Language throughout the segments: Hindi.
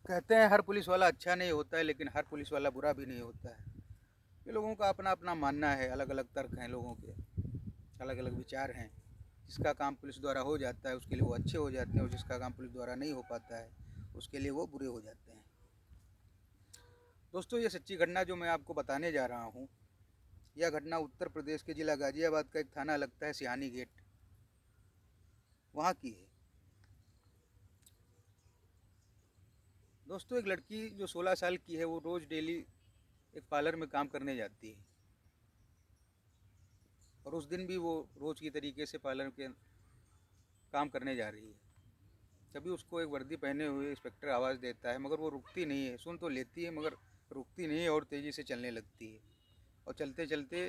कहते हैं हर पुलिस वाला अच्छा नहीं होता है, लेकिन हर पुलिस वाला बुरा भी नहीं होता है। ये लोगों का अपना अपना मानना है, अलग अलग तर्क हैं लोगों के, अलग अलग विचार हैं। जिसका काम पुलिस द्वारा हो जाता है उसके लिए वो अच्छे हो जाते हैं, और जिसका काम पुलिस द्वारा नहीं हो पाता है उसके लिए वो बुरे हो जाते हैं। दोस्तों, ये सच्ची घटना जो मैं आपको बताने जा रहा हूँ, यह घटना उत्तर प्रदेश के ज़िला गाज़ियाबाद का एक थाना लगता है सिहानी गेट, वहाँ की है। दोस्तों, एक लड़की जो 16 साल की है वो रोज़ डेली एक पार्लर में काम करने जाती है, और उस दिन भी वो रोज़ की तरीके से पार्लर के काम करने जा रही है। तभी उसको एक वर्दी पहने हुए इंस्पेक्टर आवाज़ देता है, मगर वो रुकती नहीं है। सुन तो लेती है मगर रुकती नहीं है, और तेज़ी से चलने लगती है, और चलते चलते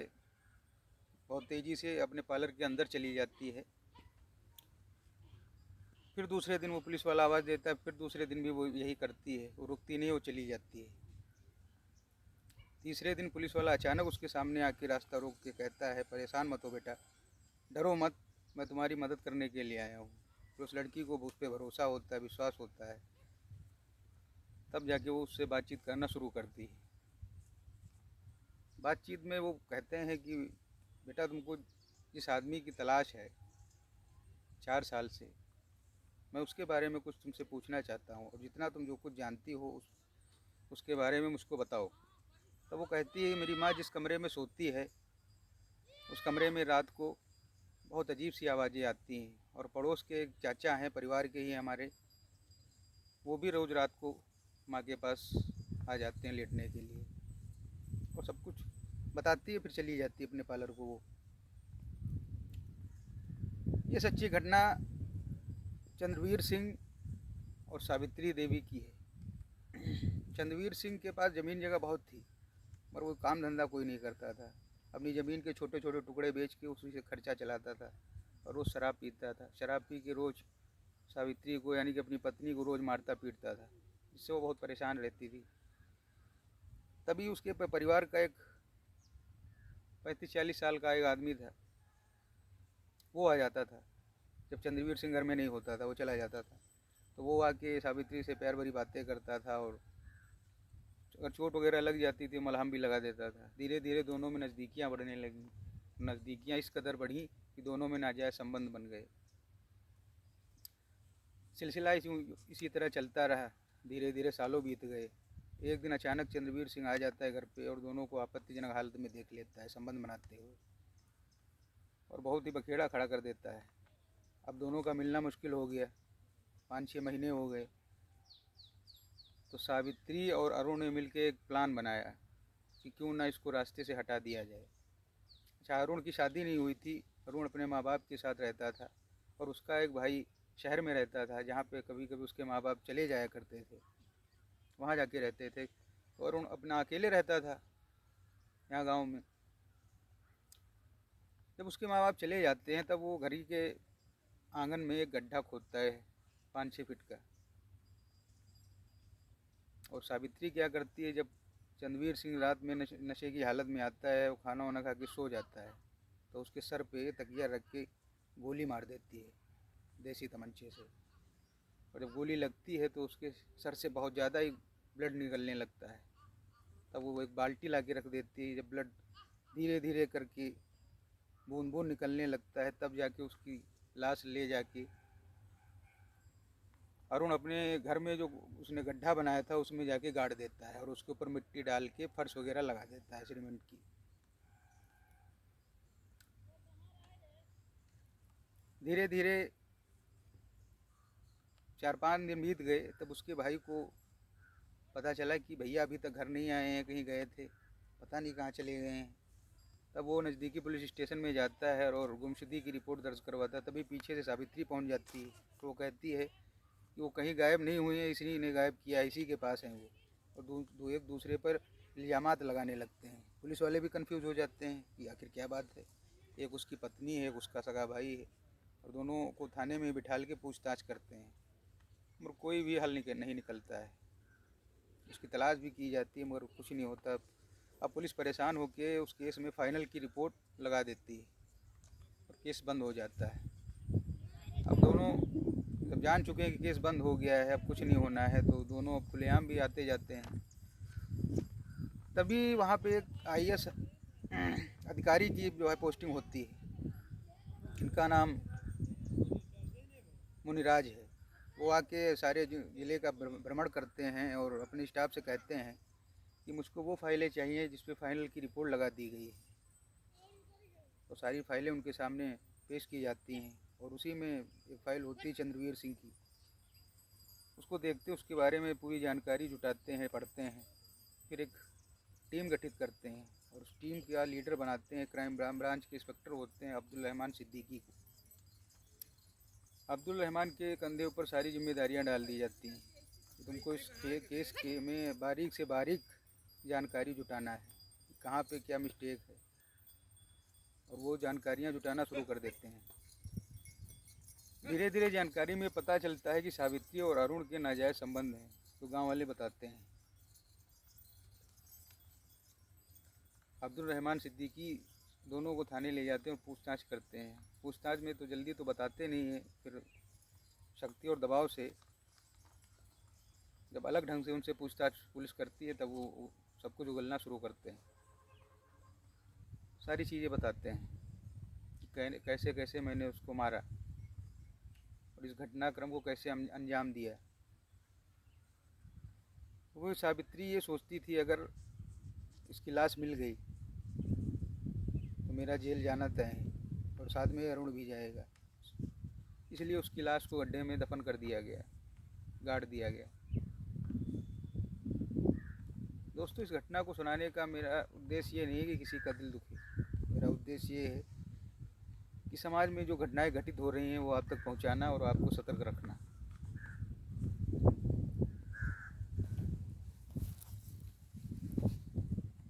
बहुत तेज़ी से अपने पार्लर के अंदर चली जाती है। फिर दूसरे दिन वो पुलिस वाला आवाज़ देता है, फिर दूसरे दिन भी वो यही करती है, वो रुकती नहीं है, वो चली जाती है। तीसरे दिन पुलिस वाला अचानक उसके सामने आके रास्ता रोक के कहता है, परेशान मत हो बेटा, डरो मत, मैं तुम्हारी मदद करने के लिए आया हूँ। फिर उस लड़की को उस पर भरोसा होता है, विश्वास होता है, तब जाके वो उससे बातचीत करना शुरू करती है। बातचीत में वो कहते हैं कि बेटा, तुमको जिस आदमी की तलाश है 4 साल से, मैं उसके बारे में कुछ तुमसे पूछना चाहता हूँ, और जितना तुम जो कुछ जानती हो उसके बारे में मुझको बताओ। तब वो कहती है, मेरी माँ जिस कमरे में सोती है उस कमरे में रात को बहुत अजीब सी आवाज़ें आती हैं, और पड़ोस के एक चाचा हैं, परिवार के ही हमारे, वो भी रोज़ रात को माँ के पास आ जाते हैं लेटने के लिए, और सब कुछ बताती है। फिर चली जाती है अपने पार्लर को वो। ये सच्ची घटना चंद्रवीर सिंह और सावित्री देवी की है। चंद्रवीर सिंह के पास ज़मीन जगह बहुत थी, पर वो काम धंधा कोई नहीं करता था। अपनी ज़मीन के छोटे छोटे टुकड़े बेच के उसी से खर्चा चलाता था, और रोज़ शराब पीता था। शराब पी के रोज़ सावित्री को, यानी कि अपनी पत्नी को, रोज़ मारता पीटता था, जिससे वो बहुत परेशान रहती थी। तभी उसके परिवार का एक 35-40 साल का एक आदमी था, वो आ जाता था। जब चंद्रवीर सिंह घर में नहीं होता था वो चला जाता था, तो वो आके सावित्री से प्यार भरी बातें करता था, और अगर चोट वगैरह लग जाती थी मलहम भी लगा देता था। धीरे धीरे दोनों में नज़दीकियाँ बढ़ने लगीं। नज़दीकियाँ इस कदर बढ़ी कि दोनों में नाजायज़ संबंध बन गए। सिलसिला इसी तरह चलता रहा। धीरे धीरे सालों बीत गए। एक दिन अचानक चंद्रवीर सिंह आ जाता है घर पे, और दोनों को आपत्तिजनक हालत में देख लेता है संबंध बनाते हुए, और बहुत ही बखेड़ा खड़ा कर देता है। अब दोनों का मिलना मुश्किल हो गया। 5-6 महीने हो गए। तो सावित्री और अरुण ने मिलकर एक प्लान बनाया कि क्यों ना इसको रास्ते से हटा दिया जाए। अच्छा, अरुण की शादी नहीं हुई थी। अरुण अपने माँ बाप के साथ रहता था, और उसका एक भाई शहर में रहता था, जहाँ पे कभी कभी उसके माँ बाप चले जाया करते थे, वहाँ जाके रहते थे। तो अरुण अपना अकेले रहता था यहाँ गाँव में। जब उसके माँ बाप चले जाते हैं तब वो घर ही के आंगन में एक गड्ढा खोदता है 5-6 फीट का। और सावित्री क्या करती है, जब चंद्रवीर सिंह रात में नशे की हालत में आता है, वो खाना वाना खा के सो जाता है, तो उसके सर पे तकिया रख के गोली मार देती है देसी तमंचे से। और जब गोली लगती है तो उसके सर से बहुत ज़्यादा ही ब्लड निकलने लगता है। तब वो एक बाल्टी ला के रख देती है। जब ब्लड धीरे धीरे करके बूंद बूंद निकलने लगता है, तब जाके उसकी लाश ले जाके अरुण अपने घर में जो उसने गड्ढा बनाया था उसमें जाके गाड़ देता है, और उसके ऊपर मिट्टी डाल के फर्श वगैरह लगा देता है सीमेंट की। धीरे धीरे 4-5 दिन बीत गए। तब उसके भाई को पता चला कि भैया अभी तक घर नहीं आए हैं, कहीं गए थे, पता नहीं कहाँ चले गए हैं। तब वो नज़दीकी पुलिस स्टेशन में जाता है और गुमशुदगी की रिपोर्ट दर्ज करवाता है। तभी पीछे से सावित्री पहुंच जाती है। तो वो कहती है कि वो कहीं गायब नहीं हुई है, इसी ने गायब किया, इसी के पास हैं वो। और एक दूसरे पर इल्ज़ामात लगाने लगते हैं। पुलिस वाले भी कंफ्यूज हो जाते हैं कि आखिर क्या बात है। एक उसकी पत्नी है, एक उसका सगा भाई है, और दोनों को थाने में बिठाल के पूछताछ करते हैं, मगर कोई भी हल नहीं निकलता है। उसकी तलाश भी की जाती है मगर कुछ नहीं होता। अब पुलिस परेशान होकर उस केस में फ़ाइनल की रिपोर्ट लगा देती है, और केस बंद हो जाता है। अब दोनों जब जान चुके हैं कि केस बंद हो गया है, अब कुछ नहीं होना है, तो दोनों अब खुलेआम भी आते जाते हैं। तभी वहाँ पे एक आईएएस अधिकारी की जो है पोस्टिंग होती है, इनका नाम मुनिराज है। वो आके सारे ज़िले का भ्रमण करते हैं और अपने स्टाफ से कहते हैं कि मुझको वो फाइलें चाहिए जिस पे फाइनल की रिपोर्ट लगा दी गई है। तो सारी फाइलें उनके सामने पेश की जाती हैं और उसी में एक फ़ाइल होती है चंद्रवीर सिंह की। उसको देखते उसके बारे में पूरी जानकारी जुटाते हैं, पढ़ते हैं, फिर एक टीम गठित करते हैं और उस टीम का लीडर बनाते हैं क्राइम ब्रांच के इंस्पेक्टर होते हैं अब्दुल रहमान सिद्दीकी को। अब्दुल रहमान के कंधे ऊपर सारी जिम्मेदारियां डाल दी जाती हैं कि तुमको इस केस के में बारीक से बारीक जानकारी जुटाना है कि कहाँ पे क्या मिस्टेक है, और वो जानकारियाँ जुटाना शुरू कर देते हैं। धीरे धीरे जानकारी में पता चलता है कि सावित्री और अरुण के नाजायज़ संबंध हैं, तो गांव वाले बताते हैं। अब्दुल रहमान सिद्दीकी दोनों को थाने ले जाते हैं और पूछताछ करते हैं। पूछताछ में तो जल्दी तो बताते नहीं हैं, फिर शक्ति और दबाव से जब अलग ढंग से उनसे पूछताछ पुलिस करती है तब वो सब कुछ उगलना शुरू करते हैं। सारी चीज़ें बताते हैं कि कैसे कैसे मैंने उसको मारा और इस घटनाक्रम को कैसे अंजाम दिया। वो सावित्री ये सोचती थी अगर इसकी लाश मिल गई तो मेरा जेल जाना तय है और साथ में अरुण भी जाएगा, इसलिए उसकी लाश को गड्ढे में दफन कर दिया गया, गाड़ दिया गया। दोस्तों, इस घटना को सुनाने का मेरा उद्देश्य ये नहीं है कि किसी का दिल दुखे। मेरा उद्देश्य ये है कि समाज में जो घटनाएं घटित हो रही हैं वो आप तक पहुंचाना और आपको सतर्क रखना।